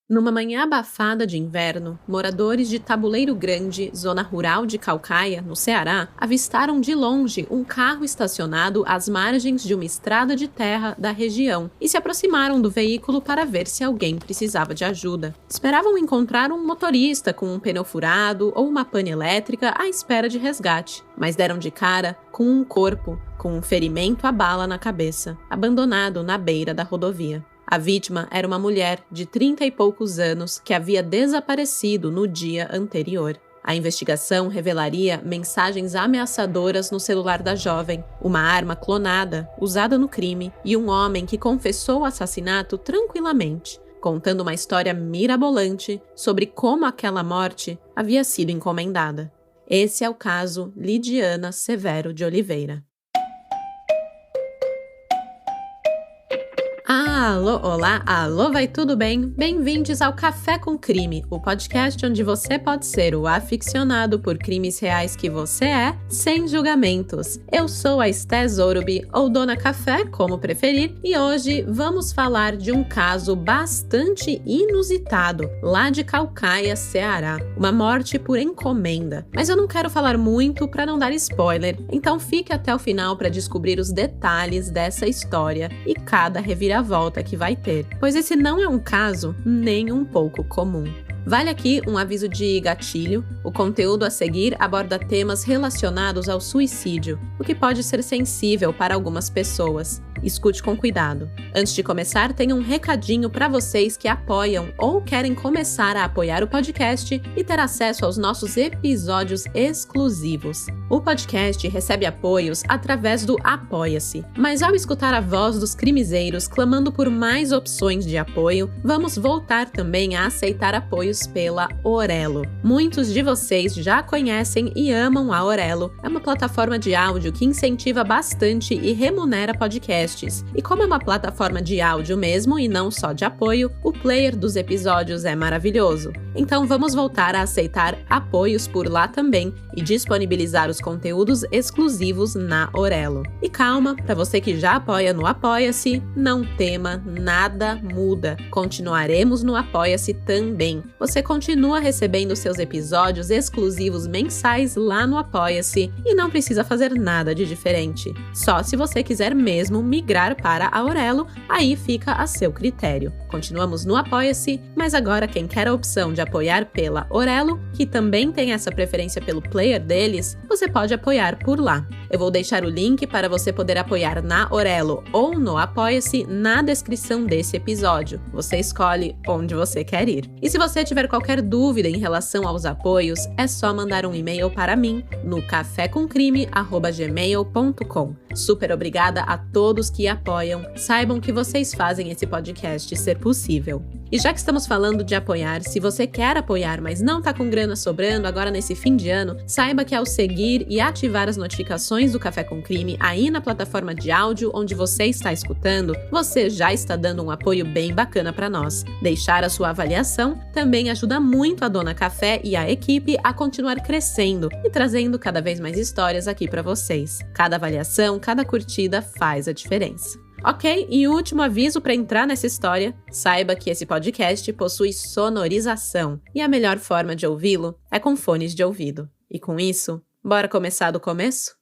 Numa manhã abafada de inverno, moradores de Tabuleiro Grande, zona rural de Caucaia, no Ceará, avistaram de longe um carro estacionado às margens de uma estrada de terra da região e se aproximaram do veículo para ver se alguém precisava de ajuda. Esperavam encontrar um motorista com um pneu furado ou uma pane elétrica à espera de resgate, mas deram de cara com um corpo com um ferimento à bala na cabeça, abandonado na beira da rodovia. A vítima era uma mulher de 30 e poucos anos que havia desaparecido no dia anterior. A investigação revelaria mensagens ameaçadoras no celular da jovem, uma arma clonada usada no crime e um homem que confessou o assassinato tranquilamente, contando uma história mirabolante sobre como aquela morte havia sido encomendada. Esse é o caso Lidiana Severo de Oliveira. Alô, olá, alô, vai tudo bem? Bem-vindos ao Café com Crime, o podcast onde você pode ser o aficionado por crimes reais que você é, sem julgamentos. Eu sou a Esté Zorubi, ou Dona Café, como preferir, e hoje vamos falar de um caso bastante inusitado, lá de Caucaia, Ceará. Uma morte por encomenda. Mas eu não quero falar muito para não dar spoiler, então fique até o final para descobrir os detalhes dessa história e cada reviravolta que vai ter, pois esse não é um caso nem um pouco comum. Vale aqui um aviso de gatilho: o conteúdo a seguir aborda temas relacionados ao suicídio, o que pode ser sensível para algumas pessoas. Escute com cuidado. Antes de começar, tenho um recadinho para vocês que apoiam ou querem começar a apoiar o podcast e ter acesso aos nossos episódios exclusivos. O podcast recebe apoios através do Apoia-se, mas ao escutar a voz dos crimezeiros clamando por mais opções de apoio, vamos voltar também a aceitar apoios pela Orelo. Muitos de vocês já conhecem e amam a Orelo. É uma plataforma de áudio que incentiva bastante e remunera podcasts. E como é uma plataforma de áudio mesmo e não só de apoio, o player dos episódios é maravilhoso. Então vamos voltar a aceitar apoios por lá também e disponibilizar os conteúdos exclusivos na Orelo. E calma, para você que já apoia no Apoia-se, não tema, nada muda. Continuaremos no Apoia-se também. Você continua recebendo seus episódios exclusivos mensais lá no Apoia-se e não precisa fazer nada de diferente. Só se você quiser mesmo migrar para a Orelo, aí fica a seu critério. Continuamos no Apoia-se, mas agora quem quer a opção de apoiar pela Orelo, que também tem essa preferência pelo player deles, você pode apoiar por lá. Eu vou deixar o link para você poder apoiar na Orelo ou no Apoia-se na descrição desse episódio. Você escolhe onde você quer ir. E se você tiver qualquer dúvida em relação aos apoios, é só mandar um e-mail para mim no cafécomcrime@gmail.com. Super obrigada a todos que apoiam. Saibam que vocês fazem esse podcast ser possível. E já que estamos falando de apoiar, se você quer apoiar, mas não tá com grana sobrando agora nesse fim de ano, saiba que ao seguir e ativar as notificações do Café com Crime aí na plataforma de áudio onde você está escutando, você já está dando um apoio bem bacana para nós. Deixar a sua avaliação também ajuda muito a Dona Café e a equipe a continuar crescendo e trazendo cada vez mais histórias aqui para vocês. Cada avaliação, cada curtida faz a diferença. Ok, e último aviso para entrar nessa história: saiba que esse podcast possui sonorização e a melhor forma de ouvi-lo é com fones de ouvido. E com isso, bora começar do começo?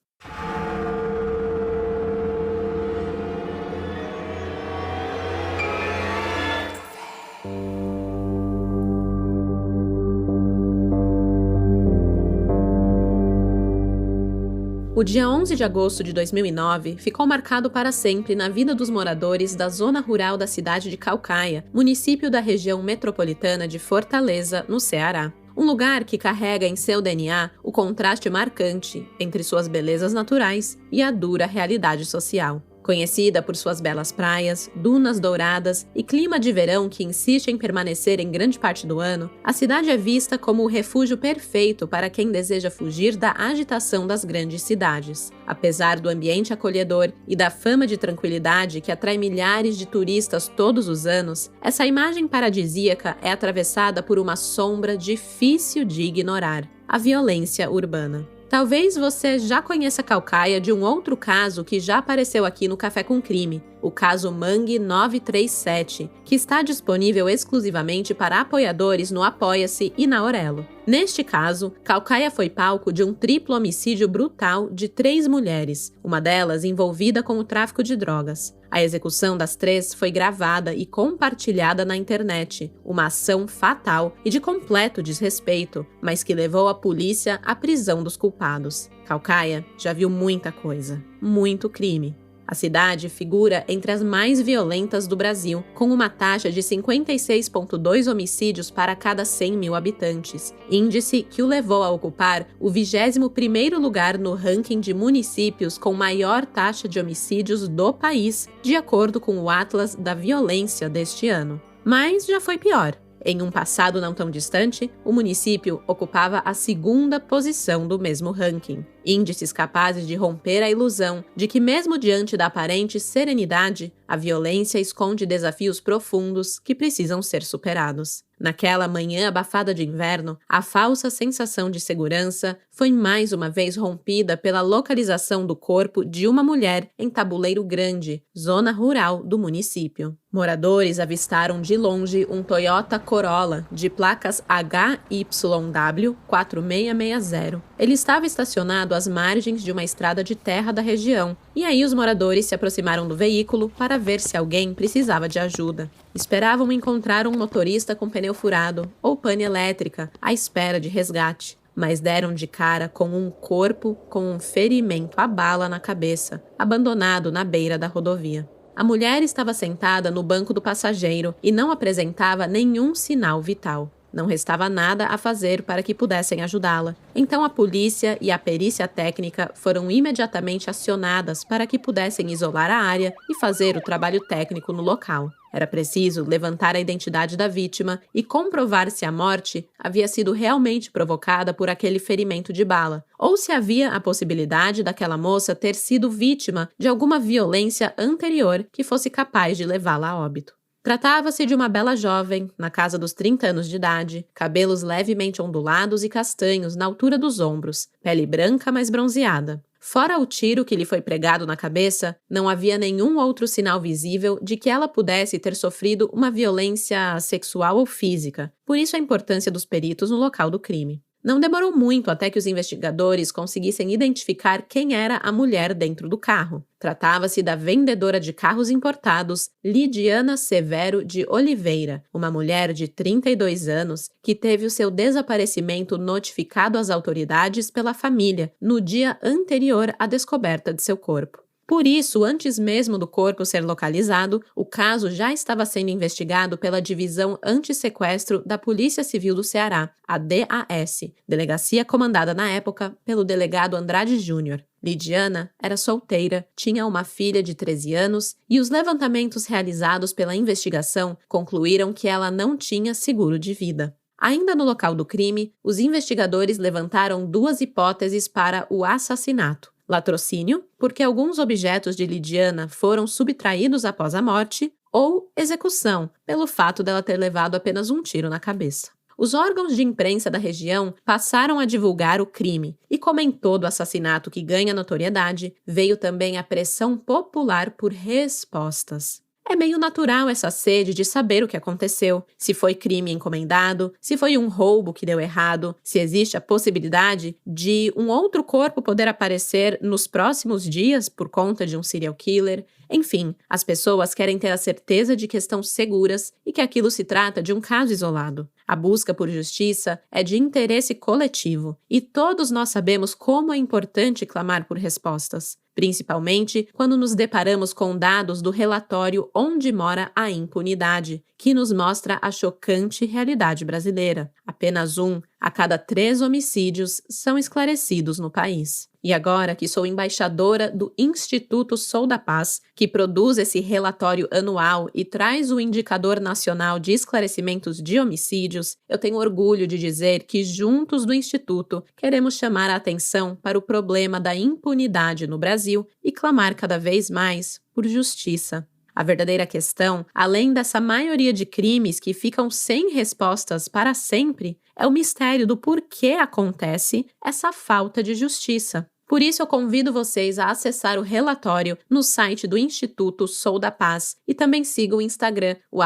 O dia 11 de agosto de 2009 ficou marcado para sempre na vida dos moradores da zona rural da cidade de Caucaia, município da região metropolitana de Fortaleza, no Ceará. Um lugar que carrega em seu DNA o contraste marcante entre suas belezas naturais e a dura realidade social. Conhecida por suas belas praias, dunas douradas e clima de verão que insiste em permanecer em grande parte do ano, a cidade é vista como o refúgio perfeito para quem deseja fugir da agitação das grandes cidades. Apesar do ambiente acolhedor e da fama de tranquilidade que atrai milhares de turistas todos os anos, essa imagem paradisíaca é atravessada por uma sombra difícil de ignorar: a violência urbana. Talvez você já conheça Caucaia de um outro caso que já apareceu aqui no Café com Crime, o caso Mangue 937, que está disponível exclusivamente para apoiadores no Apoia-se e na Aurelo. Neste caso, Caucaia foi palco de um triplo homicídio brutal de 3 mulheres, uma delas envolvida com o tráfico de drogas. A execução das 3 foi gravada e compartilhada na internet, uma ação fatal e de completo desrespeito, mas que levou a polícia à prisão dos culpados. Caucaia já viu muita coisa, muito crime. A cidade figura entre as mais violentas do Brasil, com uma taxa de 56,2 homicídios para cada 100 mil habitantes, índice que o levou a ocupar o 21º lugar no ranking de municípios com maior taxa de homicídios do país, de acordo com o Atlas da Violência deste ano. Mas já foi pior. Em um passado não tão distante, o município ocupava a 2ª posição do mesmo ranking. Índices capazes de romper a ilusão de que, mesmo diante da aparente serenidade, a violência esconde desafios profundos que precisam ser superados. Naquela manhã abafada de inverno, a falsa sensação de segurança foi mais uma vez rompida pela localização do corpo de uma mulher em Tabuleiro Grande, zona rural do município. Moradores avistaram de longe um Toyota Corolla de placas HYW 4660. Ele estava estacionado às margens de uma estrada de terra da região, e aí os moradores se aproximaram do veículo para ver se alguém precisava de ajuda. Esperavam encontrar um motorista com pneu furado ou pane elétrica à espera de resgate, mas deram de cara com um corpo com um ferimento à bala na cabeça, abandonado na beira da rodovia. A mulher estava sentada no banco do passageiro e não apresentava nenhum sinal vital. Não restava nada a fazer para que pudessem ajudá-la. Então a polícia e a perícia técnica foram imediatamente acionadas para que pudessem isolar a área e fazer o trabalho técnico no local. Era preciso levantar a identidade da vítima e comprovar se a morte havia sido realmente provocada por aquele ferimento de bala, ou se havia a possibilidade daquela moça ter sido vítima de alguma violência anterior que fosse capaz de levá-la a óbito. Tratava-se de uma bela jovem, na casa dos 30 anos de idade, cabelos levemente ondulados e castanhos na altura dos ombros, pele branca mais bronzeada. Fora o tiro que lhe foi pregado na cabeça, não havia nenhum outro sinal visível de que ela pudesse ter sofrido uma violência sexual ou física, por isso a importância dos peritos no local do crime. Não demorou muito até que os investigadores conseguissem identificar quem era a mulher dentro do carro. Tratava-se da vendedora de carros importados, Lidiana Severo de Oliveira, uma mulher de 32 anos que teve o seu desaparecimento notificado às autoridades pela família no dia anterior à descoberta de seu corpo. Por isso, antes mesmo do corpo ser localizado, o caso já estava sendo investigado pela Divisão Antissequestro da Polícia Civil do Ceará, a DAS, delegacia comandada na época pelo delegado Andrade Júnior. Lidiana era solteira, tinha uma filha de 13 anos e os levantamentos realizados pela investigação concluíram que ela não tinha seguro de vida. Ainda no local do crime, os investigadores levantaram 2 hipóteses para o assassinato. Latrocínio, porque alguns objetos de Lidiana foram subtraídos após a morte, ou execução, pelo fato dela ter levado apenas um tiro na cabeça. Os órgãos de imprensa da região passaram a divulgar o crime, e como em todo assassinato que ganha notoriedade, veio também a pressão popular por respostas. É meio natural essa sede de saber o que aconteceu, se foi crime encomendado, se foi um roubo que deu errado, se existe a possibilidade de um outro corpo poder aparecer nos próximos dias por conta de um serial killer. Enfim, as pessoas querem ter a certeza de que estão seguras e que aquilo se trata de um caso isolado. A busca por justiça é de interesse coletivo e todos nós sabemos como é importante clamar por respostas, principalmente quando nos deparamos com dados do relatório Onde Mora a Impunidade, que nos mostra a chocante realidade brasileira. Apenas 1 a cada 3 homicídios são esclarecidos no país. E agora que sou embaixadora do Instituto Sou da Paz, que produz esse relatório anual e traz o Indicador Nacional de Esclarecimentos de Homicídios, eu tenho orgulho de dizer que juntos do Instituto queremos chamar a atenção para o problema da impunidade no Brasil e clamar cada vez mais por justiça. A verdadeira questão, além dessa maioria de crimes que ficam sem respostas para sempre, é o mistério do porquê acontece essa falta de justiça. Por isso, eu convido vocês a acessar o relatório no site do Instituto Sou da Paz e também siga o Instagram, o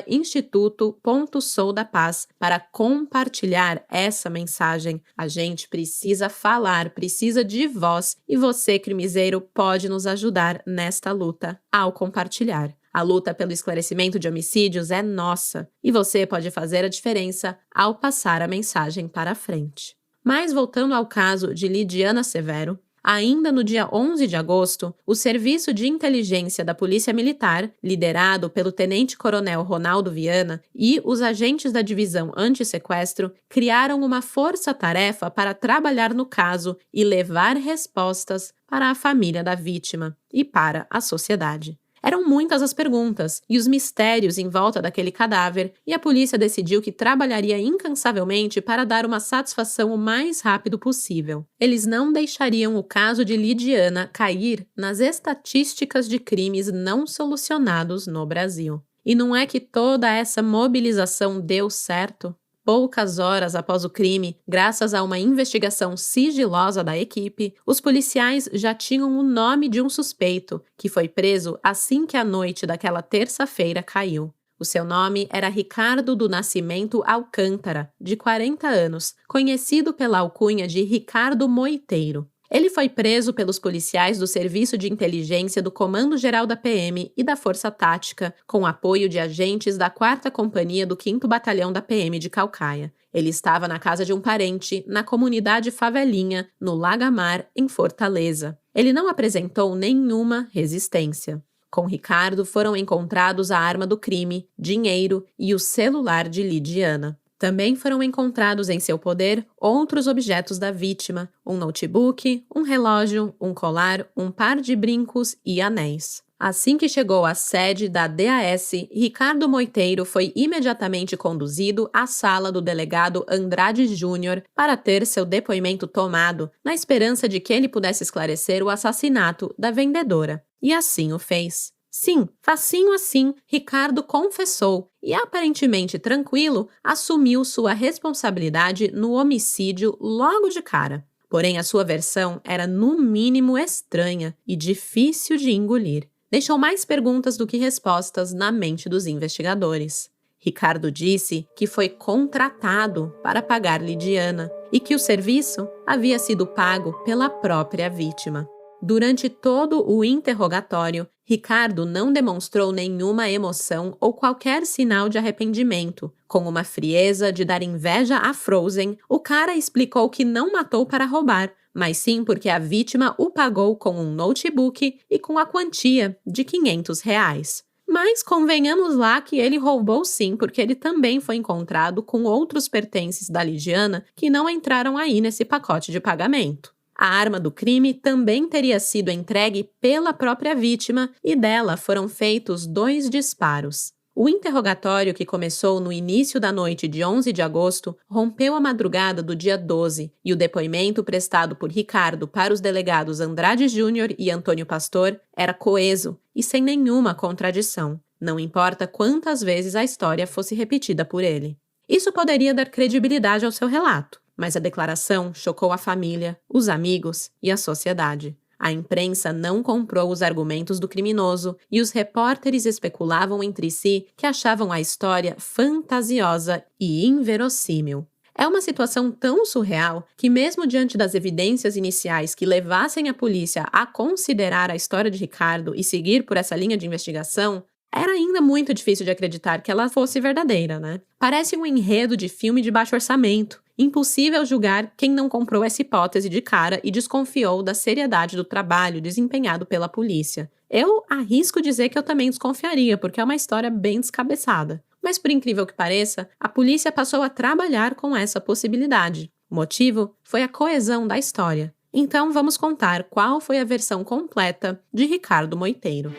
@instituto.soudapaz, para compartilhar essa mensagem. A gente precisa falar, precisa de voz e você, crimiseiro, pode nos ajudar nesta luta ao compartilhar. A luta pelo esclarecimento de homicídios é nossa e você pode fazer a diferença ao passar a mensagem para frente. Mas voltando ao caso de Lidiana Severo, ainda no dia 11 de agosto, o Serviço de Inteligência da Polícia Militar, liderado pelo Tenente-Coronel Ronaldo Viana, e os agentes da Divisão Antissequestro criaram uma força-tarefa para trabalhar no caso e levar respostas para a família da vítima e para a sociedade. Eram muitas as perguntas e os mistérios em volta daquele cadáver, e a polícia decidiu que trabalharia incansavelmente para dar uma satisfação o mais rápido possível. Eles não deixariam o caso de Lidiana cair nas estatísticas de crimes não solucionados no Brasil. E não é que toda essa mobilização deu certo? Poucas horas após o crime, graças a uma investigação sigilosa da equipe, os policiais já tinham o nome de um suspeito, que foi preso assim que a noite daquela terça-feira caiu. O seu nome era Ricardo do Nascimento Alcântara, de 40 anos, conhecido pela alcunha de Ricardo Moiteiro. Ele foi preso pelos policiais do Serviço de Inteligência do Comando-Geral da PM e da Força Tática, com apoio de agentes da 4ª Companhia do 5º Batalhão da PM de Caucaia. Ele estava na casa de um parente, na comunidade Favelinha, no Lagamar, em Fortaleza. Ele não apresentou nenhuma resistência. Com Ricardo foram encontrados a arma do crime, dinheiro e o celular de Lidiana. Também foram encontrados em seu poder outros objetos da vítima, um notebook, um relógio, um colar, um par de brincos e anéis. Assim que chegou à sede da DAS, Ricardo Moiteiro foi imediatamente conduzido à sala do delegado Andrade Júnior para ter seu depoimento tomado, na esperança de que ele pudesse esclarecer o assassinato da vendedora. E assim o fez. Sim, facinho assim, Ricardo confessou e, aparentemente tranquilo, assumiu sua responsabilidade no homicídio logo de cara. Porém, a sua versão era no mínimo estranha e difícil de engolir. Deixou mais perguntas do que respostas na mente dos investigadores. Ricardo disse que foi contratado para pagar Lidiana e que o serviço havia sido pago pela própria vítima. Durante todo o interrogatório, Ricardo não demonstrou nenhuma emoção ou qualquer sinal de arrependimento. Com uma frieza de dar inveja a Frozen, o cara explicou que não matou para roubar, mas sim porque a vítima o pagou com um notebook e com a quantia de R$500. Mas convenhamos lá que ele roubou sim, porque ele também foi encontrado com outros pertences da Lidiana que não entraram aí nesse pacote de pagamento. A arma do crime também teria sido entregue pela própria vítima e dela foram feitos 2 disparos. O interrogatório, que começou no início da noite de 11 de agosto, rompeu a madrugada do dia 12 e o depoimento prestado por Ricardo para os delegados Andrade Júnior e Antônio Pastor era coeso e sem nenhuma contradição, não importa quantas vezes a história fosse repetida por ele. Isso poderia dar credibilidade ao seu relato, mas a declaração chocou a família, os amigos e a sociedade. A imprensa não comprou os argumentos do criminoso e os repórteres especulavam entre si que achavam a história fantasiosa e inverossímil. É uma situação tão surreal que, mesmo diante das evidências iniciais que levassem a polícia a considerar a história de Ricardo e seguir por essa linha de investigação, era ainda muito difícil de acreditar que ela fosse verdadeira, né? Parece um enredo de filme de baixo orçamento. Impossível julgar quem não comprou essa hipótese de cara e desconfiou da seriedade do trabalho desempenhado pela polícia. Eu arrisco dizer que eu também desconfiaria, porque é uma história bem descabeçada. Mas, por incrível que pareça, a polícia passou a trabalhar com essa possibilidade. O motivo foi a coesão da história. Então, vamos contar qual foi a versão completa de Ricardo Moiteiro.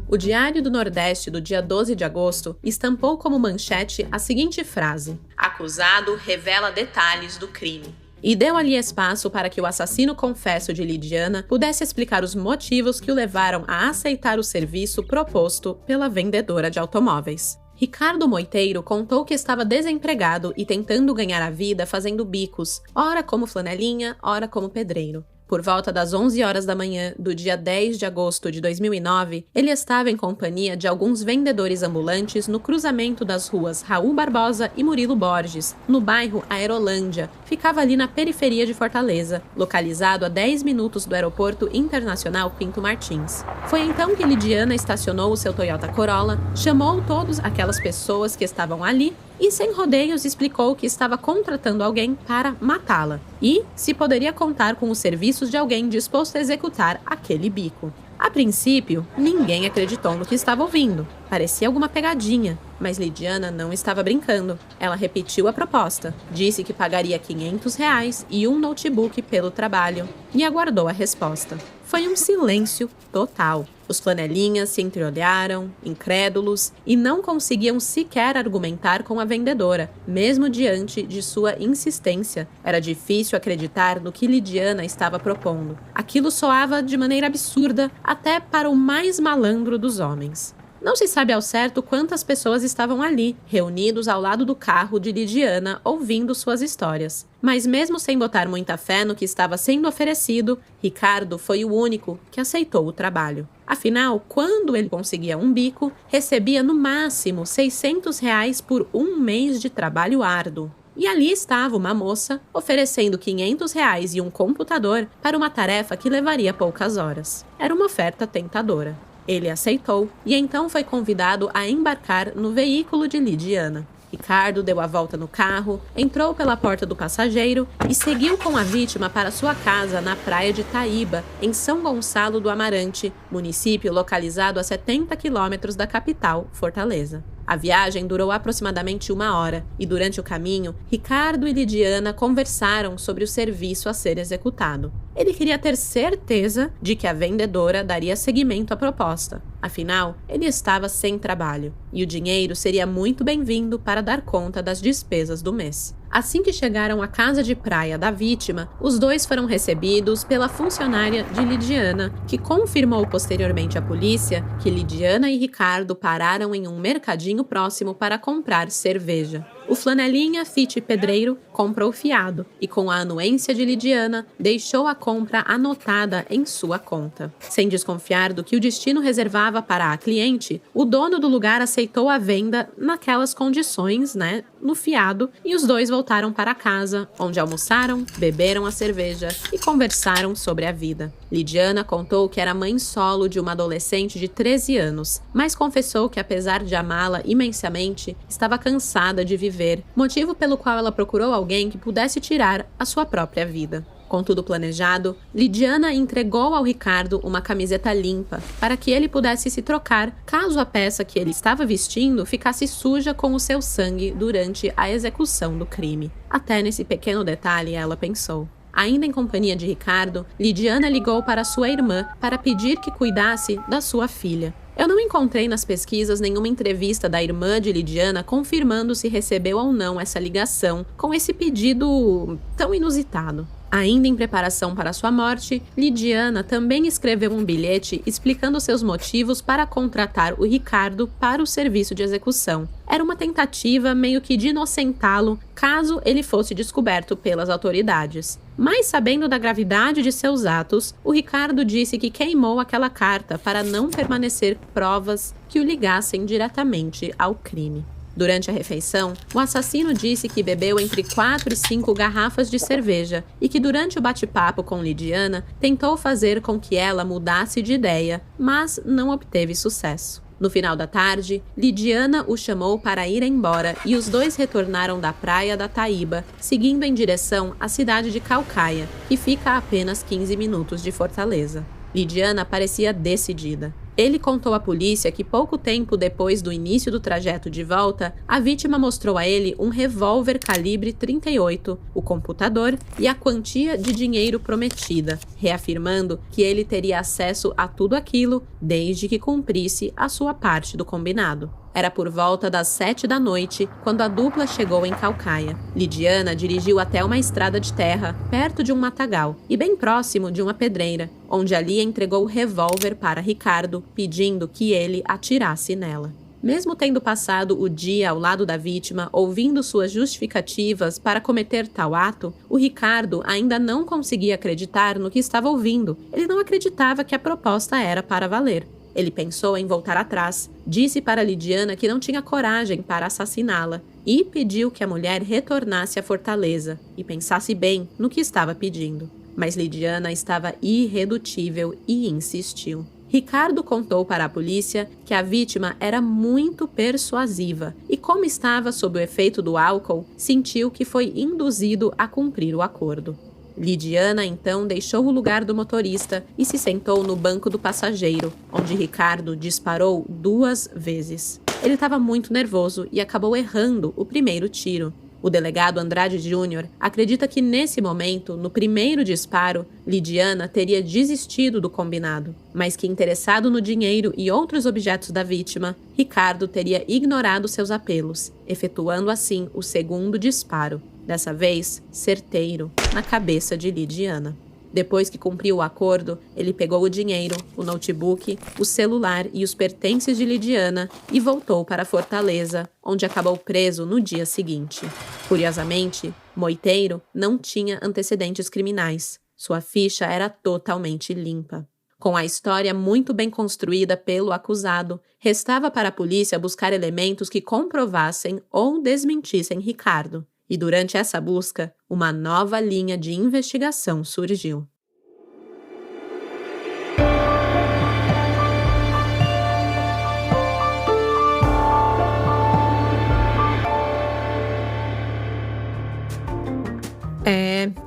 O Diário do Nordeste, do dia 12 de agosto, estampou como manchete a seguinte frase: "Acusado revela detalhes do crime". e deu ali espaço para que o assassino confesso de Lidiana pudesse explicar os motivos que o levaram a aceitar o serviço proposto pela vendedora de automóveis. Ricardo Moiteiro contou que estava desempregado e tentando ganhar a vida fazendo bicos, ora como flanelinha, ora como pedreiro. Por volta das 11 horas da manhã do dia 10 de agosto de 2009, ele estava em companhia de alguns vendedores ambulantes no cruzamento das ruas Raul Barbosa e Murilo Borges, no bairro Aerolândia. Ficava ali na periferia de Fortaleza, localizado a 10 minutos do Aeroporto Internacional Pinto Martins. Foi então que Lidiana estacionou o seu Toyota Corolla, chamou todas aquelas pessoas que estavam ali e, sem rodeios, explicou que estava contratando alguém para matá-la e se poderia contar com os serviços de alguém disposto a executar aquele bico. A princípio, ninguém acreditou no que estava ouvindo. Parecia alguma pegadinha, mas Lidiana não estava brincando. Ela repetiu a proposta, disse que pagaria R$500 e um notebook pelo trabalho e aguardou a resposta. Foi um silêncio total. Os flanelinhas se entreolharam, incrédulos, e não conseguiam sequer argumentar com a vendedora, mesmo diante de sua insistência. Era difícil acreditar no que Lidiana estava propondo. Aquilo soava de maneira absurda até para o mais malandro dos homens. Não se sabe ao certo quantas pessoas estavam ali, reunidos ao lado do carro de Lidiana, ouvindo suas histórias. Mas mesmo sem botar muita fé no que estava sendo oferecido, Ricardo foi o único que aceitou o trabalho. Afinal, quando ele conseguia um bico, recebia no máximo R$600 por um mês de trabalho árduo. E ali estava uma moça oferecendo R$500 e um computador para uma tarefa que levaria poucas horas. Era uma oferta tentadora. Ele aceitou e então foi convidado a embarcar no veículo de Lidiana. Ricardo deu a volta no carro, entrou pela porta do passageiro e seguiu com a vítima para sua casa na praia de Taíba, em São Gonçalo do Amarante, município localizado a 70 quilômetros da capital, Fortaleza. A viagem durou aproximadamente 1 hora e, durante o caminho, Ricardo e Lidiana conversaram sobre o serviço a ser executado. Ele queria ter certeza de que a vendedora daria seguimento à proposta. Afinal, ele estava sem trabalho e o dinheiro seria muito bem-vindo para dar conta das despesas do mês. Assim que chegaram à casa de praia da vítima, os dois foram recebidos pela funcionária de Lidiana, que confirmou posteriormente à polícia que Lidiana e Ricardo pararam em um mercadinho próximo para comprar cerveja. O flanelinha Fit Pedreiro comprou fiado e, com a anuência de Lidiana, deixou a compra anotada em sua conta. Sem desconfiar do que o destino reservava para a cliente, o dono do lugar aceitou a venda naquelas condições, no fiado, e os dois voltaram para casa, onde almoçaram, beberam a cerveja e conversaram sobre a vida. Lidiana contou que era mãe solo de uma adolescente de 13 anos, mas confessou que, apesar de amá-la imensamente, estava cansada de viver, motivo pelo qual ela procurou alguém que pudesse tirar a sua própria vida. Com tudo planejado, Lidiana entregou ao Ricardo uma camiseta limpa para que ele pudesse se trocar caso a peça que ele estava vestindo ficasse suja com o seu sangue durante a execução do crime. Até nesse pequeno detalhe ela pensou. Ainda em companhia de Ricardo, Lidiana ligou para sua irmã para pedir que cuidasse da sua filha. Eu não encontrei nas pesquisas nenhuma entrevista da irmã de Lidiana confirmando se recebeu ou não essa ligação com esse pedido tão inusitado. Ainda em preparação para sua morte, Lidiana também escreveu um bilhete explicando seus motivos para contratar o Ricardo para o serviço de execução. Era uma tentativa meio que de inocentá-lo caso ele fosse descoberto pelas autoridades. Mas, sabendo da gravidade de seus atos, o Ricardo disse que queimou aquela carta para não permanecer provas que o ligassem diretamente ao crime. Durante a refeição, o assassino disse que bebeu entre 4 e 5 garrafas de cerveja e que durante o bate-papo com Lidiana tentou fazer com que ela mudasse de ideia, mas não obteve sucesso. No final da tarde, Lidiana o chamou para ir embora e os dois retornaram da praia da Taíba, seguindo em direção à cidade de Caucaia, que fica a apenas 15 minutos de Fortaleza. Lidiana parecia decidida. Ele contou à polícia que pouco tempo depois do início do trajeto de volta, a vítima mostrou a ele um revólver calibre 38, o computador e a quantia de dinheiro prometida, reafirmando que ele teria acesso a tudo aquilo desde que cumprisse a sua parte do combinado. Era por volta das 7 da noite, quando a dupla chegou em Caucaia. Lidiana dirigiu até uma estrada de terra, perto de um matagal, e bem próximo de uma pedreira, onde ali entregou o revólver para Ricardo, pedindo que ele atirasse nela. Mesmo tendo passado o dia ao lado da vítima, ouvindo suas justificativas para cometer tal ato, o Ricardo ainda não conseguia acreditar no que estava ouvindo. Ele não acreditava que a proposta era para valer. Ele pensou em voltar atrás, disse para Lidiana que não tinha coragem para assassiná-la e pediu que a mulher retornasse à fortaleza e pensasse bem no que estava pedindo. Mas Lidiana estava irredutível e insistiu. Ricardo contou para a polícia que a vítima era muito persuasiva e, como estava sob o efeito do álcool, sentiu que foi induzido a cumprir o acordo. Lidiana então deixou o lugar do motorista e se sentou no banco do passageiro, onde Ricardo disparou 2 vezes. Ele estava muito nervoso e acabou errando o primeiro tiro. O delegado Andrade Júnior acredita que nesse momento, no primeiro disparo, Lidiana teria desistido do combinado, mas que, interessado no dinheiro e outros objetos da vítima, Ricardo teria ignorado seus apelos, efetuando assim o segundo disparo, dessa vez certeiro, na cabeça de Lidiana. Depois que cumpriu o acordo, ele pegou o dinheiro, o notebook, o celular e os pertences de Lidiana e voltou para a fortaleza, onde acabou preso no dia seguinte. Curiosamente, Moiteiro não tinha antecedentes criminais. Sua ficha era totalmente limpa. Com a história muito bem construída pelo acusado, restava para a polícia buscar elementos que comprovassem ou desmentissem Ricardo. E durante essa busca, uma nova linha de investigação surgiu.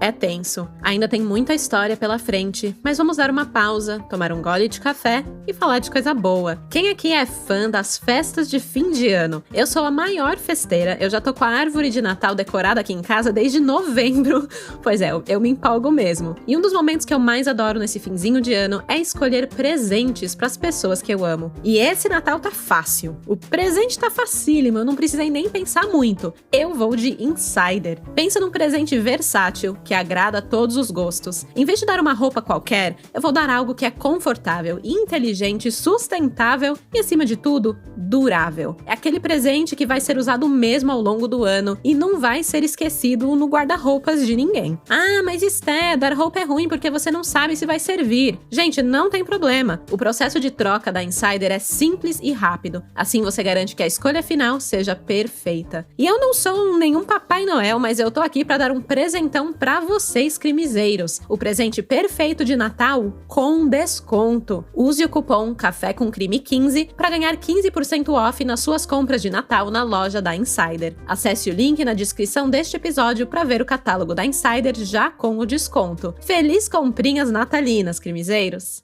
É tenso. Ainda tem muita história pela frente, mas vamos dar uma pausa, tomar um gole de café e falar de coisa boa. Quem aqui é fã das festas de fim de ano? Eu sou a maior festeira, eu já tô com a árvore de Natal decorada aqui em casa desde novembro. Pois é, eu me empolgo mesmo. E um dos momentos que eu mais adoro nesse finzinho de ano é escolher presentes pras pessoas que eu amo. E esse Natal tá fácil. O presente tá facílimo, eu não precisei nem pensar muito. Eu vou de Insider. Pensa num presente versátil, que agrada a todos os gostos. Em vez de dar uma roupa qualquer, eu vou dar algo que é confortável, inteligente, sustentável e, acima de tudo, durável. É aquele presente que vai ser usado mesmo ao longo do ano e não vai ser esquecido no guarda-roupas de ninguém. Ah, mas Esté, dar roupa é ruim porque você não sabe se vai servir. Gente, não tem problema. O processo de troca da Insider é simples e rápido. Assim você garante que a escolha final seja perfeita. E eu não sou nenhum Papai Noel, mas eu tô aqui pra dar um presentão pra vocês, crimizeiros. O presente perfeito de Natal com desconto. Use o cupom Café com Crime 15 para ganhar 15% off nas suas compras de Natal na loja da Insider. Acesse o link na descrição deste episódio para ver o catálogo da Insider já com o desconto. Feliz comprinhas natalinas, crimizeiros!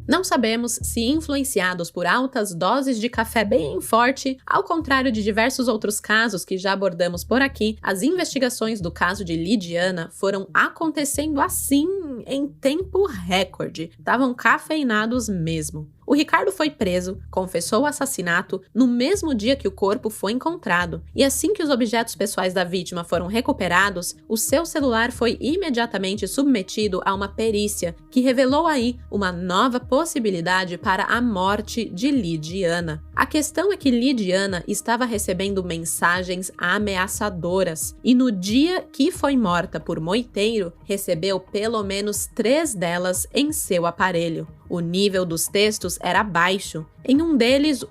Não sabemos se influenciados por altas doses de café bem forte, ao contrário de diversos outros casos que já abordamos por aqui, as investigações do caso de Lidiana foram acontecendo assim em tempo recorde. Estavam cafeinados mesmo. O Ricardo foi preso, confessou o assassinato no mesmo dia que o corpo foi encontrado, e assim que os objetos pessoais da vítima foram recuperados, o seu celular foi imediatamente submetido a uma perícia que revelou aí uma nova possibilidade para a morte de Lidiana. A questão é que Lidiana estava recebendo mensagens ameaçadoras e no dia que foi morta por Moiteiro, recebeu pelo menos 3 delas em seu aparelho. O nível dos textos era baixo. Em um deles,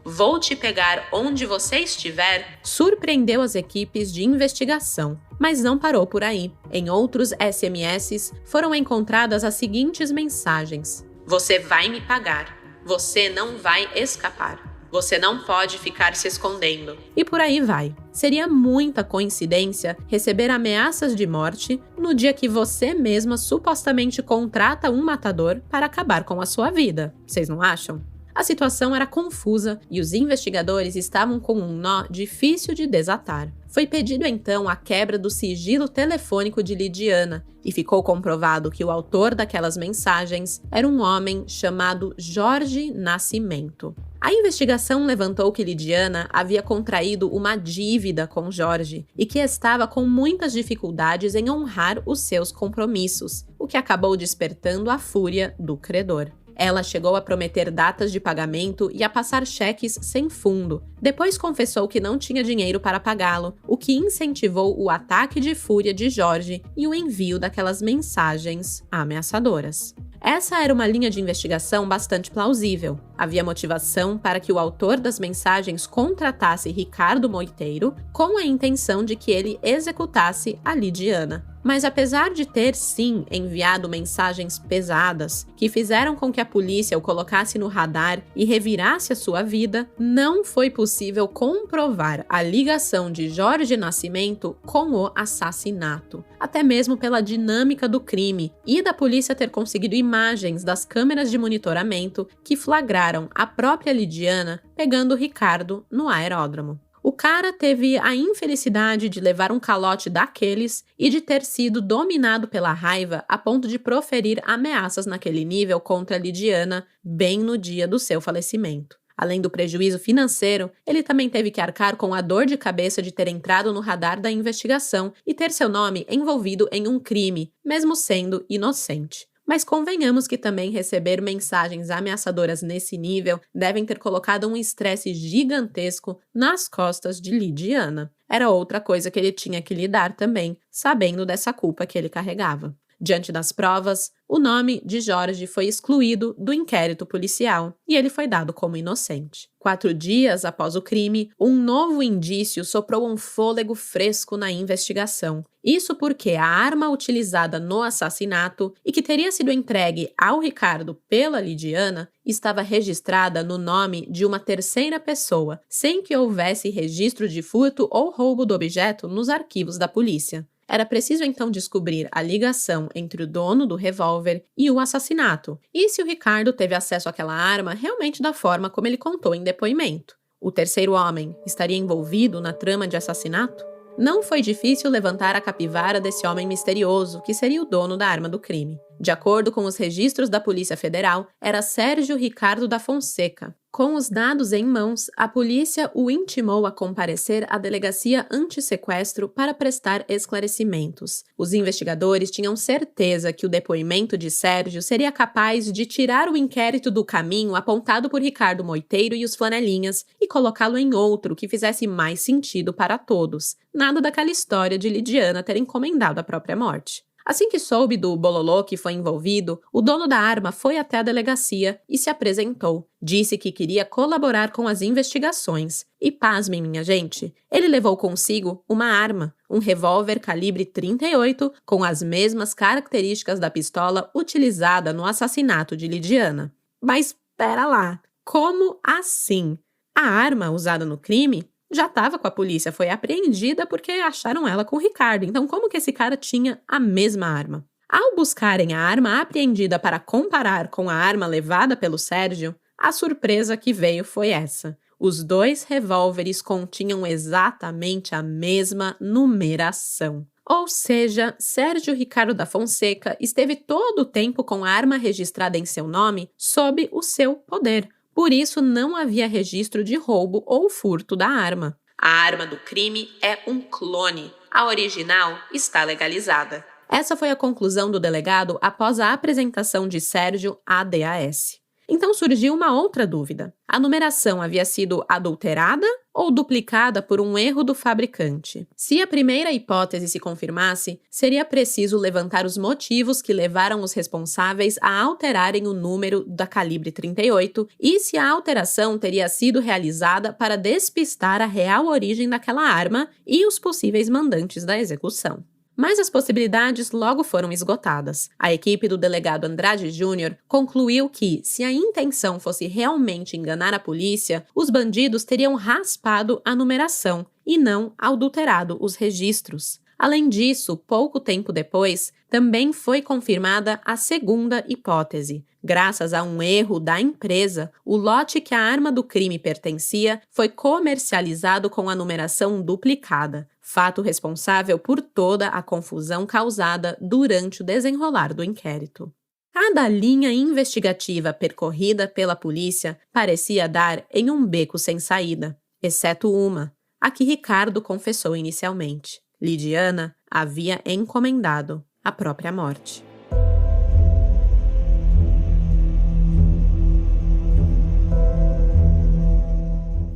"Vou te pegar onde você estiver" surpreendeu as equipes de investigação. Mas não parou por aí. Em outros SMS, foram encontradas as seguintes mensagens: "Você vai me pagar. Você não vai escapar. Você não pode ficar se escondendo." E por aí vai. Seria muita coincidência receber ameaças de morte no dia que você mesma supostamente contrata um matador para acabar com a sua vida. Vocês não acham? A situação era confusa e os investigadores estavam com um nó difícil de desatar. Foi pedido então a quebra do sigilo telefônico de Lidiana e ficou comprovado que o autor daquelas mensagens era um homem chamado Jorge Nascimento. A investigação levantou que Lidiana havia contraído uma dívida com Jorge e que estava com muitas dificuldades em honrar os seus compromissos, o que acabou despertando a fúria do credor. Ela chegou a prometer datas de pagamento e a passar cheques sem fundo. Depois confessou que não tinha dinheiro para pagá-lo, o que incentivou o ataque de fúria de Jorge e o envio daquelas mensagens ameaçadoras. Essa era uma linha de investigação bastante plausível. Havia motivação para que o autor das mensagens contratasse Ricardo Moiteiro com a intenção de que ele executasse a Lidiana. Mas apesar de ter, sim, enviado mensagens pesadas, que fizeram com que a polícia o colocasse no radar e revirasse a sua vida, não foi possível comprovar a ligação de Jorge Nascimento com o assassinato, até mesmo pela dinâmica do crime e da polícia ter conseguido imagens das câmeras de monitoramento que flagraram a própria Lidiana pegando Ricardo no aeródromo. O cara teve a infelicidade de levar um calote daqueles e de ter sido dominado pela raiva a ponto de proferir ameaças naquele nível contra Lidiana bem no dia do seu falecimento. Além do prejuízo financeiro, ele também teve que arcar com a dor de cabeça de ter entrado no radar da investigação e ter seu nome envolvido em um crime, mesmo sendo inocente. Mas convenhamos que também receber mensagens ameaçadoras nesse nível devem ter colocado um estresse gigantesco nas costas de Lidiana. Era outra coisa que ele tinha que lidar também, sabendo dessa culpa que ele carregava. Diante das provas, o nome de Jorge foi excluído do inquérito policial e ele foi dado como inocente. 4 dias após o crime, um novo indício soprou um fôlego fresco na investigação. Isso porque a arma utilizada no assassinato e que teria sido entregue ao Ricardo pela Lidiana estava registrada no nome de uma terceira pessoa, sem que houvesse registro de furto ou roubo do objeto nos arquivos da polícia. Era preciso então descobrir a ligação entre o dono do revólver e o assassinato, e se o Ricardo teve acesso àquela arma realmente da forma como ele contou em depoimento. O terceiro homem estaria envolvido na trama de assassinato? Não foi difícil levantar a capivara desse homem misterioso, que seria o dono da arma do crime. De acordo com os registros da Polícia Federal, era Sérgio Ricardo da Fonseca. Com os dados em mãos, a polícia o intimou a comparecer à delegacia anti-sequestro para prestar esclarecimentos. Os investigadores tinham certeza que o depoimento de Sérgio seria capaz de tirar o inquérito do caminho apontado por Ricardo Moiteiro e os flanelinhas e colocá-lo em outro que fizesse mais sentido para todos. Nada daquela história de Lidiana ter encomendado a própria morte. Assim que soube do bololô que foi envolvido, o dono da arma foi até a delegacia e se apresentou. Disse que queria colaborar com as investigações. E pasmem, minha gente, ele levou consigo uma arma, um revólver calibre 38 com as mesmas características da pistola utilizada no assassinato de Lidiana. Mas pera lá, como assim? A arma usada no crime já estava com a polícia, foi apreendida porque acharam ela com o Ricardo. Então, como que esse cara tinha a mesma arma? Ao buscarem a arma apreendida para comparar com a arma levada pelo Sérgio, a surpresa que veio foi essa. Os 2 revólveres continham exatamente a mesma numeração. Ou seja, Sérgio Ricardo da Fonseca esteve todo o tempo com a arma registrada em seu nome sob o seu poder. Por isso, não havia registro de roubo ou furto da arma. A arma do crime é um clone. A original está legalizada. Essa foi a conclusão do delegado após a apresentação de Sérgio à DAS. Então surgiu uma outra dúvida. A numeração havia sido adulterada ou duplicada por um erro do fabricante? Se a primeira hipótese se confirmasse, seria preciso levantar os motivos que levaram os responsáveis a alterarem o número da calibre 38 e se a alteração teria sido realizada para despistar a real origem daquela arma e os possíveis mandantes da execução. Mas as possibilidades logo foram esgotadas. A equipe do delegado Andrade Júnior concluiu que, se a intenção fosse realmente enganar a polícia, os bandidos teriam raspado a numeração e não adulterado os registros. Além disso, pouco tempo depois, também foi confirmada a segunda hipótese. Graças a um erro da empresa, o lote que a arma do crime pertencia foi comercializado com a numeração duplicada, fato responsável por toda a confusão causada durante o desenrolar do inquérito. Cada linha investigativa percorrida pela polícia parecia dar em um beco sem saída, exceto uma, a que Ricardo confessou inicialmente. Lidiana havia encomendado a própria morte.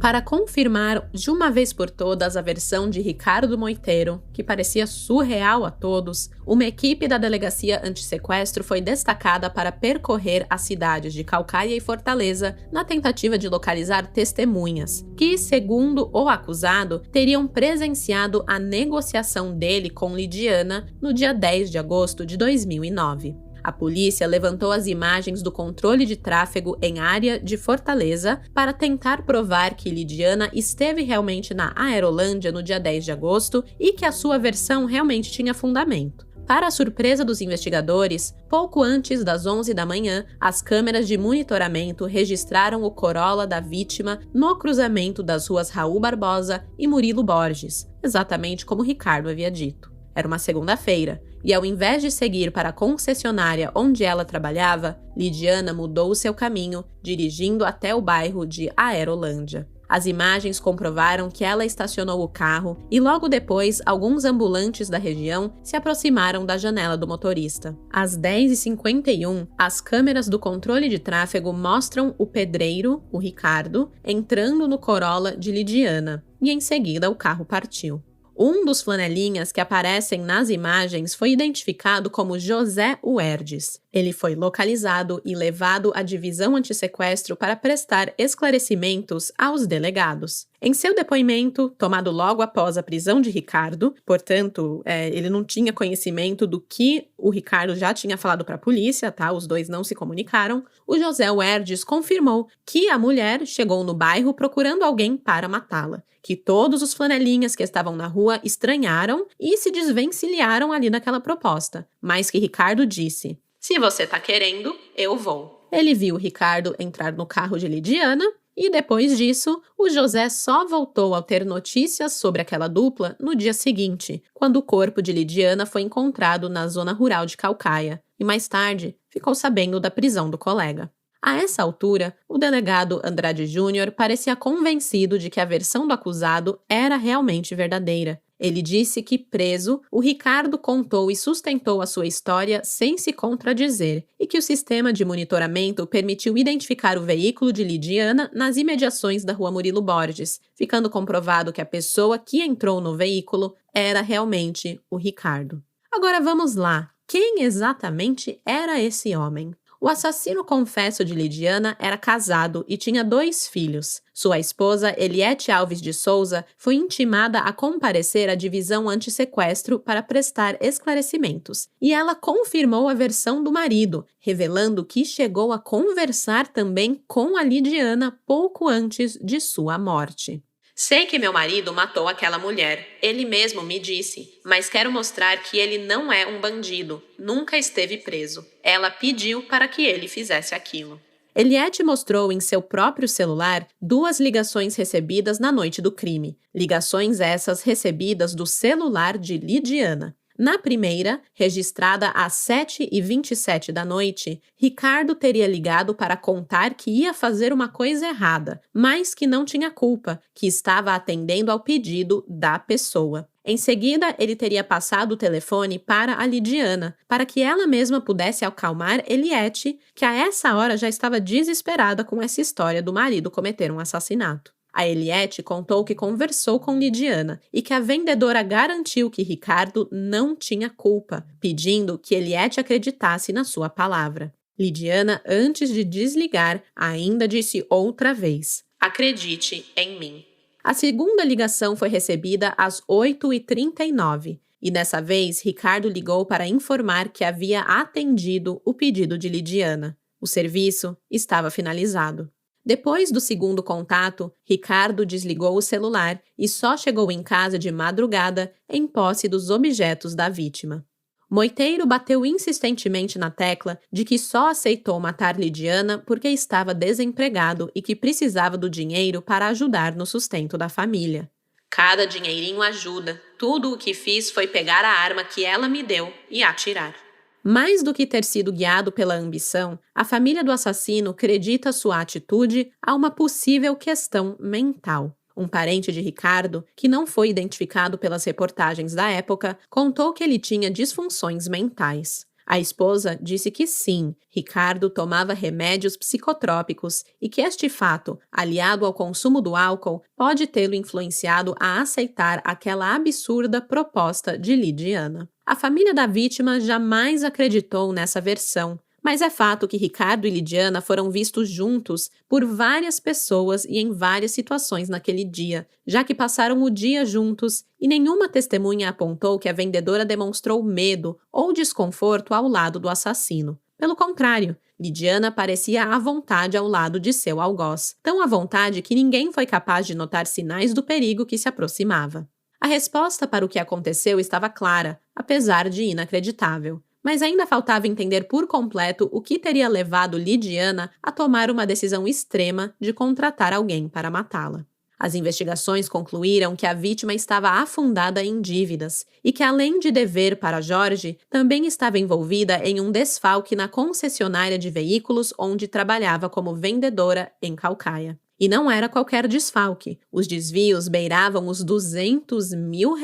Para confirmar de uma vez por todas a versão de Ricardo Moiteiro, que parecia surreal a todos, uma equipe da Delegacia Antissequestro foi destacada para percorrer as cidades de Caucaia e Fortaleza na tentativa de localizar testemunhas, que, segundo o acusado, teriam presenciado a negociação dele com Lidiana no dia 10 de agosto de 2009. A polícia levantou as imagens do controle de tráfego em área de Fortaleza para tentar provar que Lidiana esteve realmente na Aerolândia no dia 10 de agosto e que a sua versão realmente tinha fundamento. Para a surpresa dos investigadores, pouco antes das 11 da manhã, as câmeras de monitoramento registraram o Corolla da vítima no cruzamento das ruas Raul Barbosa e Murilo Borges, exatamente como Ricardo havia dito. Era uma segunda-feira, e ao invés de seguir para a concessionária onde ela trabalhava, Lidiana mudou seu caminho, dirigindo até o bairro de Aerolândia. As imagens comprovaram que ela estacionou o carro e logo depois alguns ambulantes da região se aproximaram da janela do motorista. Às 10h51, as câmeras do controle de tráfego mostram o pedreiro, o Ricardo, entrando no Corolla de Lidiana, e em seguida o carro partiu. Um dos flanelinhas que aparecem nas imagens foi identificado como José Uerdes. Ele foi localizado e levado à divisão antissequestro para prestar esclarecimentos aos delegados. Em seu depoimento, tomado logo após a prisão de Ricardo, portanto, ele não tinha conhecimento do que o Ricardo já tinha falado para a polícia, tá? Os dois não se comunicaram. O José Uerdes confirmou que a mulher chegou no bairro procurando alguém para matá-la, que todos os flanelinhas que estavam na rua estranharam e se desvencilharam ali naquela proposta, mas que Ricardo disse: "Se você tá querendo, eu vou." Ele viu Ricardo entrar no carro de Lidiana e depois disso, o José só voltou a ter notícias sobre aquela dupla no dia seguinte, quando o corpo de Lidiana foi encontrado na zona rural de Caucaia, e mais tarde ficou sabendo da prisão do colega. A essa altura, o delegado Andrade Júnior parecia convencido de que a versão do acusado era realmente verdadeira. Ele disse que, preso, o Ricardo contou e sustentou a sua história sem se contradizer e que o sistema de monitoramento permitiu identificar o veículo de Lidiana nas imediações da rua Murilo Borges, ficando comprovado que a pessoa que entrou no veículo era realmente o Ricardo. Agora vamos lá. Quem exatamente era esse homem? O assassino confesso de Lidiana era casado e tinha 2 filhos. Sua esposa, Eliete Alves de Souza, foi intimada a comparecer à divisão antissequestro para prestar esclarecimentos. E ela confirmou a versão do marido, revelando que chegou a conversar também com a Lidiana pouco antes de sua morte. "Sei que meu marido matou aquela mulher, ele mesmo me disse, mas quero mostrar que ele não é um bandido, nunca esteve preso. Ela pediu para que ele fizesse aquilo." Eliete mostrou em seu próprio celular 2 ligações recebidas na noite do crime, ligações essas recebidas do celular de Lidiana. Na primeira, registrada às 7h27 da noite, Ricardo teria ligado para contar que ia fazer uma coisa errada, mas que não tinha culpa, que estava atendendo ao pedido da pessoa. Em seguida, ele teria passado o telefone para a Lidiana, para que ela mesma pudesse acalmar Eliete, que a essa hora já estava desesperada com essa história do marido cometer um assassinato. A Eliete contou que conversou com Lidiana e que a vendedora garantiu que Ricardo não tinha culpa, pedindo que Eliete acreditasse na sua palavra. Lidiana, antes de desligar, ainda disse outra vez: "Acredite em mim." A segunda ligação foi recebida às 8h39 e dessa vez Ricardo ligou para informar que havia atendido o pedido de Lidiana. O serviço estava finalizado. Depois do segundo contato, Ricardo desligou o celular e só chegou em casa de madrugada em posse dos objetos da vítima. Moiteiro bateu insistentemente na tecla de que só aceitou matar Lidiana porque estava desempregado e que precisava do dinheiro para ajudar no sustento da família. Cada dinheirinho ajuda. Tudo o que fiz foi pegar a arma que ela me deu e atirar. Mais do que ter sido guiado pela ambição, a família do assassino acredita sua atitude a uma possível questão mental. Um parente de Ricardo, que não foi identificado pelas reportagens da época, contou que ele tinha disfunções mentais. A esposa disse que sim, Ricardo tomava remédios psicotrópicos e que este fato, aliado ao consumo do álcool, pode tê-lo influenciado a aceitar aquela absurda proposta de Lidiana. A família da vítima jamais acreditou nessa versão, mas é fato que Ricardo e Lidiana foram vistos juntos por várias pessoas e em várias situações naquele dia, já que passaram o dia juntos e nenhuma testemunha apontou que a vendedora demonstrou medo ou desconforto ao lado do assassino. Pelo contrário, Lidiana parecia à vontade ao lado de seu algoz, tão à vontade que ninguém foi capaz de notar sinais do perigo que se aproximava. A resposta para o que aconteceu estava clara, apesar de inacreditável. Mas ainda faltava entender por completo o que teria levado Lidiana a tomar uma decisão extrema de contratar alguém para matá-la. As investigações concluíram que a vítima estava afundada em dívidas e que, além de dever para Jorge, também estava envolvida em um desfalque na concessionária de veículos onde trabalhava como vendedora em Caucaia. E não era qualquer desfalque. Os desvios beiravam os R$200 mil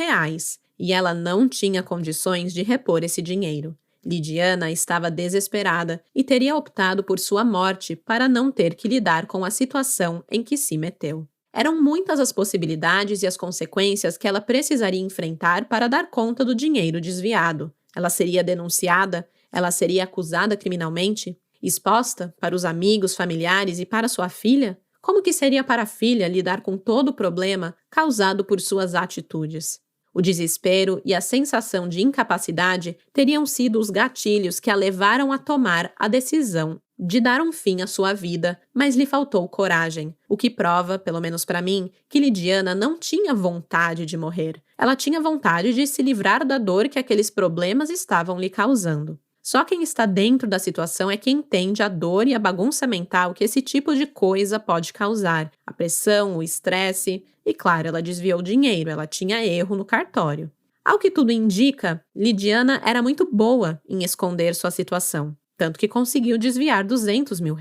e ela não tinha condições de repor esse dinheiro. Lidiana estava desesperada e teria optado por sua morte para não ter que lidar com a situação em que se meteu. Eram muitas as possibilidades e as consequências que ela precisaria enfrentar para dar conta do dinheiro desviado. Ela seria denunciada? Ela seria acusada criminalmente? Exposta para os amigos, familiares e para sua filha? Como que seria para a filha lidar com todo o problema causado por suas atitudes? O desespero e a sensação de incapacidade teriam sido os gatilhos que a levaram a tomar a decisão de dar um fim à sua vida, mas lhe faltou coragem, o que prova, pelo menos para mim, que Lidiana não tinha vontade de morrer. Ela tinha vontade de se livrar da dor que aqueles problemas estavam lhe causando. Só quem está dentro da situação é quem entende a dor e a bagunça mental que esse tipo de coisa pode causar, a pressão, o estresse. E claro, ela desviou dinheiro, ela tinha erro no cartório. Ao que tudo indica, Lidiana era muito boa em esconder sua situação, tanto que conseguiu desviar R$200 mil.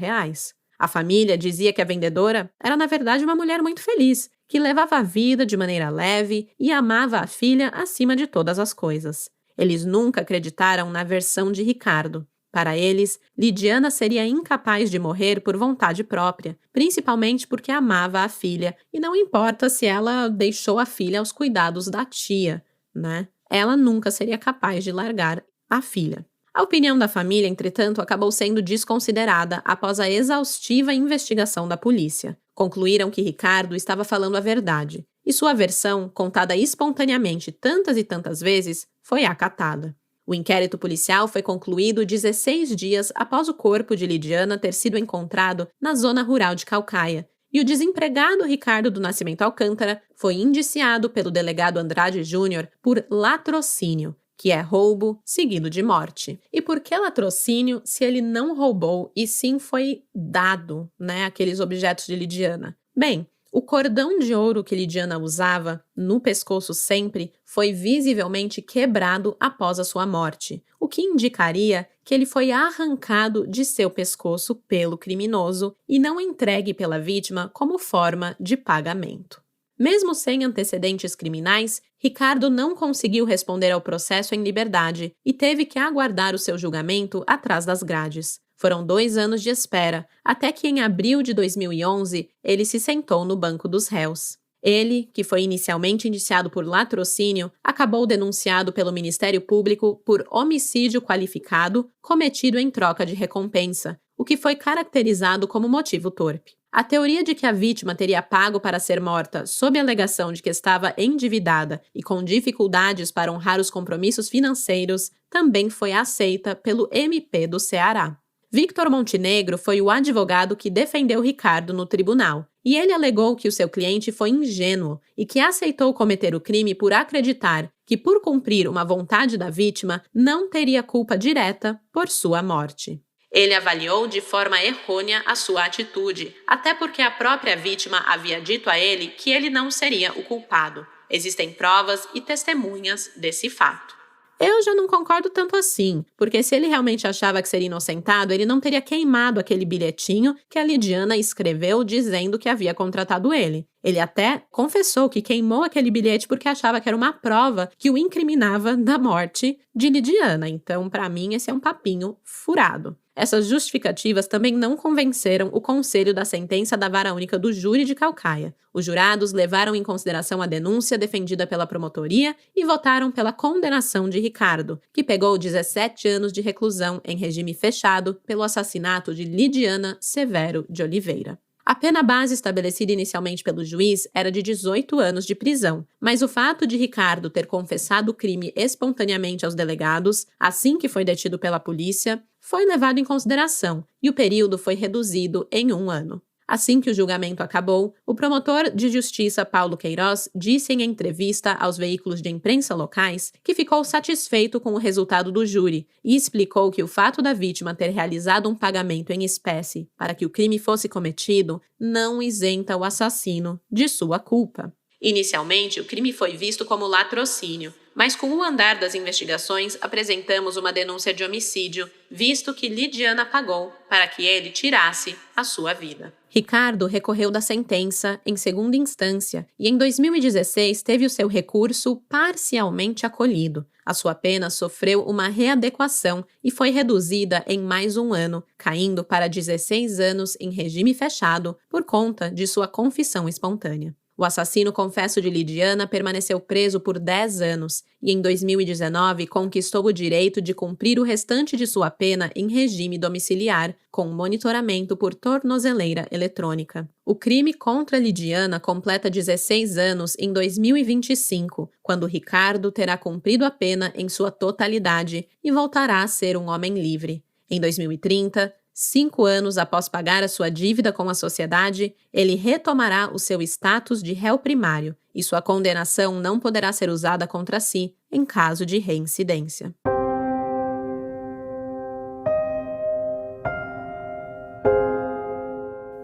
A família dizia que a vendedora era na verdade uma mulher muito feliz, que levava a vida de maneira leve e amava a filha acima de todas as coisas. Eles nunca acreditaram na versão de Ricardo. Para eles, Lidiana seria incapaz de morrer por vontade própria, principalmente porque amava a filha, e não importa se ela deixou a filha aos cuidados da tia, né? Ela nunca seria capaz de largar a filha. A opinião da família, entretanto, acabou sendo desconsiderada após a exaustiva investigação da polícia. Concluíram que Ricardo estava falando a verdade, e sua versão, contada espontaneamente tantas e tantas vezes, foi acatada. O inquérito policial foi concluído 16 dias após o corpo de Lidiana ter sido encontrado na zona rural de Caucaia, e o desempregado Ricardo do Nascimento Alcântara foi indiciado pelo delegado Andrade Júnior por latrocínio, que é roubo seguido de morte. E por que latrocínio se ele não roubou e sim foi dado, aqueles objetos de Lidiana? Bem, o cordão de ouro que Lidiana usava, no pescoço sempre, foi visivelmente quebrado após a sua morte, o que indicaria que ele foi arrancado de seu pescoço pelo criminoso e não entregue pela vítima como forma de pagamento. Mesmo sem antecedentes criminais, Ricardo não conseguiu responder ao processo em liberdade e teve que aguardar o seu julgamento atrás das grades. Foram 2 anos de espera, até que em abril de 2011 ele se sentou no banco dos réus. Ele, que foi inicialmente indiciado por latrocínio, acabou denunciado pelo Ministério Público por homicídio qualificado cometido em troca de recompensa, o que foi caracterizado como motivo torpe. A teoria de que a vítima teria pago para ser morta sob a alegação de que estava endividada e com dificuldades para honrar os compromissos financeiros também foi aceita pelo MP do Ceará. Victor Montenegro foi o advogado que defendeu Ricardo no tribunal, e ele alegou que o seu cliente foi ingênuo e que aceitou cometer o crime por acreditar que, por cumprir uma vontade da vítima, não teria culpa direta por sua morte. Ele avaliou de forma errônea a sua atitude, até porque a própria vítima havia dito a ele que ele não seria o culpado. Existem provas e testemunhas desse fato. Eu já não concordo tanto assim, porque se ele realmente achava que seria inocentado, ele não teria queimado aquele bilhetinho que a Lidiana escreveu dizendo que havia contratado ele. Ele até confessou que queimou aquele bilhete porque achava que era uma prova que o incriminava da morte de Lidiana. Então, para mim, esse é um papinho furado. Essas justificativas também não convenceram o conselho da sentença da Vara Única do Júri de Caucaia. Os jurados levaram em consideração a denúncia defendida pela promotoria e votaram pela condenação de Ricardo, que pegou 17 anos de reclusão em regime fechado pelo assassinato de Lidiana Severo de Oliveira. A pena base estabelecida inicialmente pelo juiz era de 18 anos de prisão, mas o fato de Ricardo ter confessado o crime espontaneamente aos delegados, assim que foi detido pela polícia, foi levado em consideração e o período foi reduzido em 1 ano. Assim que o julgamento acabou, o promotor de justiça Paulo Queiroz disse em entrevista aos veículos de imprensa locais que ficou satisfeito com o resultado do júri e explicou que o fato da vítima ter realizado um pagamento em espécie para que o crime fosse cometido não isenta o assassino de sua culpa. Inicialmente, o crime foi visto como latrocínio, mas com o andar das investigações apresentamos uma denúncia de homicídio, visto que Lidiana pagou para que ele tirasse a sua vida. Ricardo recorreu da sentença em segunda instância e em 2016 teve o seu recurso parcialmente acolhido. A sua pena sofreu uma readequação e foi reduzida em mais 1 ano, caindo para 16 anos em regime fechado por conta de sua confissão espontânea. O assassino confesso de Lidiana permaneceu preso por 10 anos e, em 2019, conquistou o direito de cumprir o restante de sua pena em regime domiciliar, com monitoramento por tornozeleira eletrônica. O crime contra Lidiana completa 16 anos em 2025, quando Ricardo terá cumprido a pena em sua totalidade e voltará a ser um homem livre. Em 2030, 5 anos após pagar a sua dívida com a sociedade, ele retomará o seu status de réu primário e sua condenação não poderá ser usada contra si em caso de reincidência.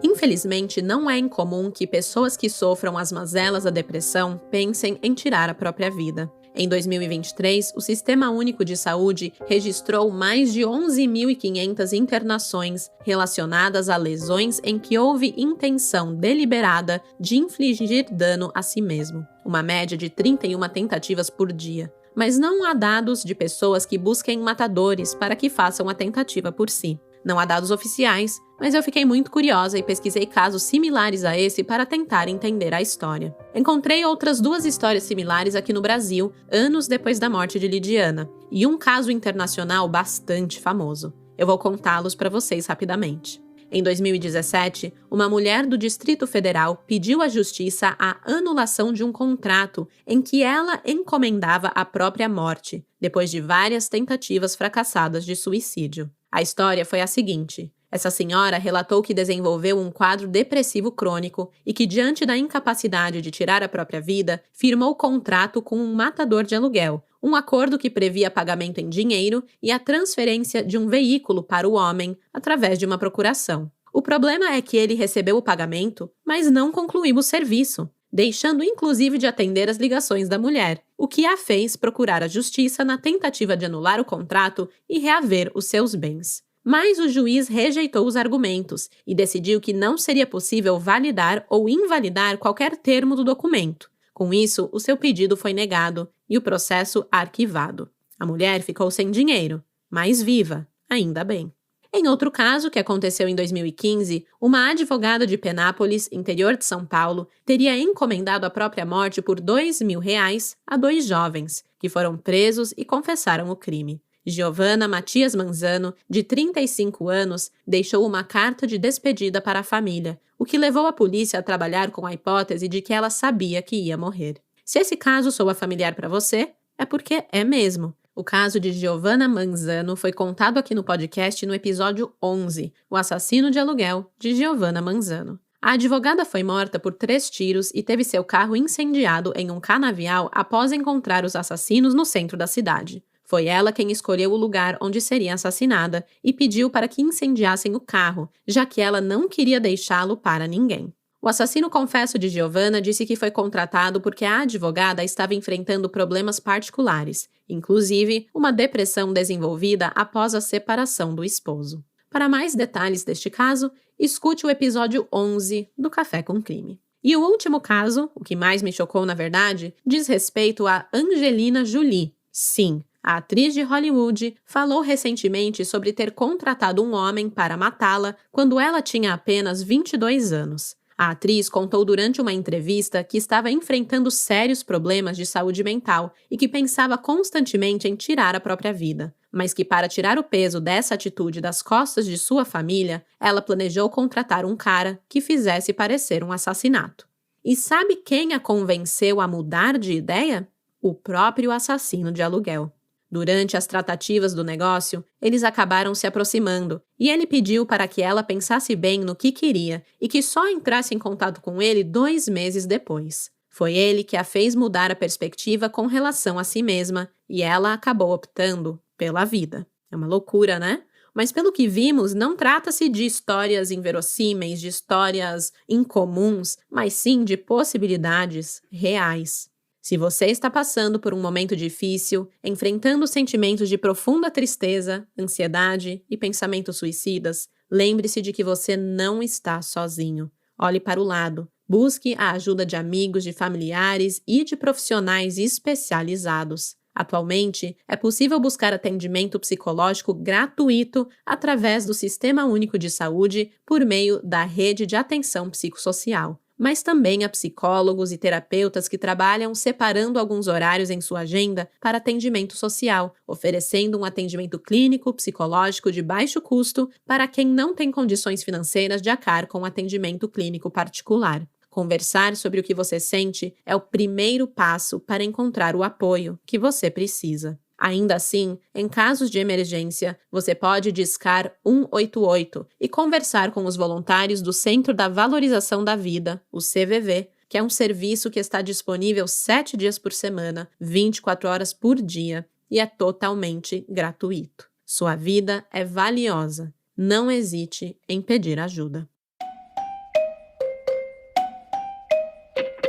Infelizmente, não é incomum que pessoas que sofram as mazelas da depressão pensem em tirar a própria vida. Em 2023, o Sistema Único de Saúde registrou mais de 11.500 internações relacionadas a lesões em que houve intenção deliberada de infligir dano a si mesmo, uma média de 31 tentativas por dia. Mas não há dados de pessoas que busquem matadores para que façam a tentativa por si. Não há dados oficiais, mas eu fiquei muito curiosa e pesquisei casos similares a esse para tentar entender a história. Encontrei outras 2 histórias similares aqui no Brasil, anos depois da morte de Lidiana, e um caso internacional bastante famoso. Eu vou contá-los para vocês rapidamente. Em 2017, uma mulher do Distrito Federal pediu à Justiça a anulação de um contrato em que ela encomendava a própria morte, depois de várias tentativas fracassadas de suicídio. A história foi a seguinte: essa senhora relatou que desenvolveu um quadro depressivo crônico e que, diante da incapacidade de tirar a própria vida, firmou contrato com um matador de aluguel, um acordo que previa pagamento em dinheiro e a transferência de um veículo para o homem através de uma procuração. O problema é que ele recebeu o pagamento, mas não concluiu o serviço, deixando inclusive de atender as ligações da mulher, o que a fez procurar a justiça na tentativa de anular o contrato e reaver os seus bens. Mas o juiz rejeitou os argumentos e decidiu que não seria possível validar ou invalidar qualquer termo do documento. Com isso, o seu pedido foi negado e o processo arquivado. A mulher ficou sem dinheiro, mas viva, ainda bem. Em outro caso, que aconteceu em 2015, uma advogada de Penápolis, interior de São Paulo, teria encomendado a própria morte por R$2.000 a 2 jovens, que foram presos e confessaram o crime. Giovana Matias Manzano, de 35 anos, deixou uma carta de despedida para a família, o que levou a polícia a trabalhar com a hipótese de que ela sabia que ia morrer. Se esse caso soa familiar para você, é porque é mesmo. O caso de Giovanna Manzano foi contado aqui no podcast no episódio 11, O Assassino de Aluguel, de Giovanna Manzano. A advogada foi morta por 3 tiros e teve seu carro incendiado em um canavial após encontrar os assassinos no centro da cidade. Foi ela quem escolheu o lugar onde seria assassinada e pediu para que incendiassem o carro, já que ela não queria deixá-lo para ninguém. O assassino confesso de Giovanna disse que foi contratado porque a advogada estava enfrentando problemas particulares, inclusive uma depressão desenvolvida após a separação do esposo. Para mais detalhes deste caso, escute o episódio 11 do Café com Crime. E o último caso, o que mais me chocou na verdade, diz respeito a Angelina Jolie. Sim, a atriz de Hollywood falou recentemente sobre ter contratado um homem para matá-la quando ela tinha apenas 22 anos. A atriz contou durante uma entrevista que estava enfrentando sérios problemas de saúde mental e que pensava constantemente em tirar a própria vida, mas que para tirar o peso dessa atitude das costas de sua família, ela planejou contratar um cara que fizesse parecer um assassinato. E sabe quem a convenceu a mudar de ideia? O próprio assassino de aluguel. Durante as tratativas do negócio, eles acabaram se aproximando e ele pediu para que ela pensasse bem no que queria e que só entrasse em contato com ele 2 meses depois. Foi ele que a fez mudar a perspectiva com relação a si mesma e ela acabou optando pela vida. É uma loucura, né? Mas pelo que vimos, não trata-se de histórias inverossímeis, de histórias incomuns, mas sim de possibilidades reais. Se você está passando por um momento difícil, enfrentando sentimentos de profunda tristeza, ansiedade e pensamentos suicidas, lembre-se de que você não está sozinho. Olhe para o lado, busque a ajuda de amigos, de familiares e de profissionais especializados. Atualmente, é possível buscar atendimento psicológico gratuito através do Sistema Único de Saúde por meio da Rede de Atenção Psicossocial. Mas também há psicólogos e terapeutas que trabalham separando alguns horários em sua agenda para atendimento social, oferecendo um atendimento clínico, psicológico de baixo custo para quem não tem condições financeiras de arcar com atendimento clínico particular. Conversar sobre o que você sente é o primeiro passo para encontrar o apoio que você precisa. Ainda assim, em casos de emergência, você pode discar 188 e conversar com os voluntários do Centro da Valorização da Vida, o CVV, que é um serviço que está disponível 7 dias por semana, 24 horas por dia, e é totalmente gratuito. Sua vida é valiosa. Não hesite em pedir ajuda.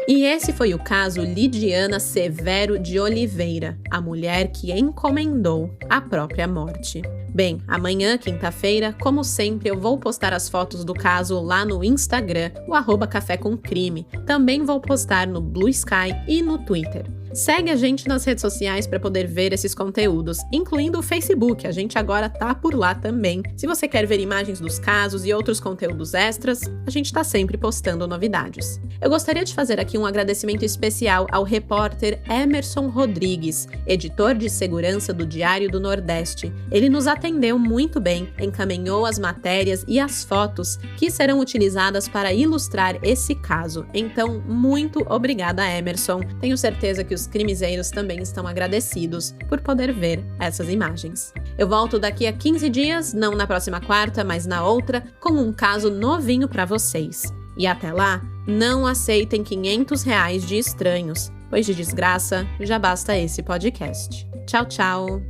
E esse foi o caso Lidiana Severo de Oliveira, a mulher que encomendou a própria morte. Bem, amanhã, quinta-feira, como sempre, eu vou postar as fotos do caso lá no Instagram, o @café com crime. Também vou postar no Blue Sky e no Twitter. Segue a gente nas redes sociais para poder ver esses conteúdos, incluindo o Facebook, a gente agora tá por lá também. Se você quer ver imagens dos casos e outros conteúdos extras, a gente tá sempre postando novidades. Eu gostaria de fazer aqui um agradecimento especial ao repórter Emerson Rodrigues, editor de segurança do Diário do Nordeste. Ele nos atendeu muito bem, encaminhou as matérias e as fotos que serão utilizadas para ilustrar esse caso. Então, muito obrigada, Emerson. Tenho certeza que os crimezeiros também estão agradecidos por poder ver essas imagens. Eu volto daqui a 15 dias, não na próxima quarta, mas na outra, com um caso novinho para vocês. E até lá, não aceitem R$500 de estranhos, pois de desgraça já basta esse podcast. Tchau, tchau!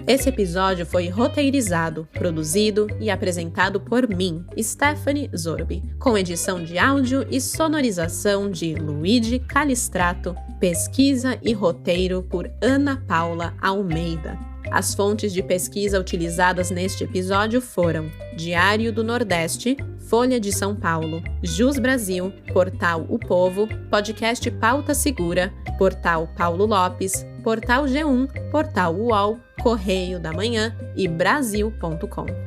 Esse episódio foi roteirizado, produzido e apresentado por mim, Stephanie Zorbi, com edição de áudio e sonorização de Luigi Calistrato, pesquisa e roteiro por Ana Paula Almeida. As fontes de pesquisa utilizadas neste episódio foram Diário do Nordeste, Folha de São Paulo, Jus Brasil, Portal O Povo, Podcast Pauta Segura, Portal Paulo Lopes, Portal G1, Portal UOL, Correio da Manhã e Brasil.com.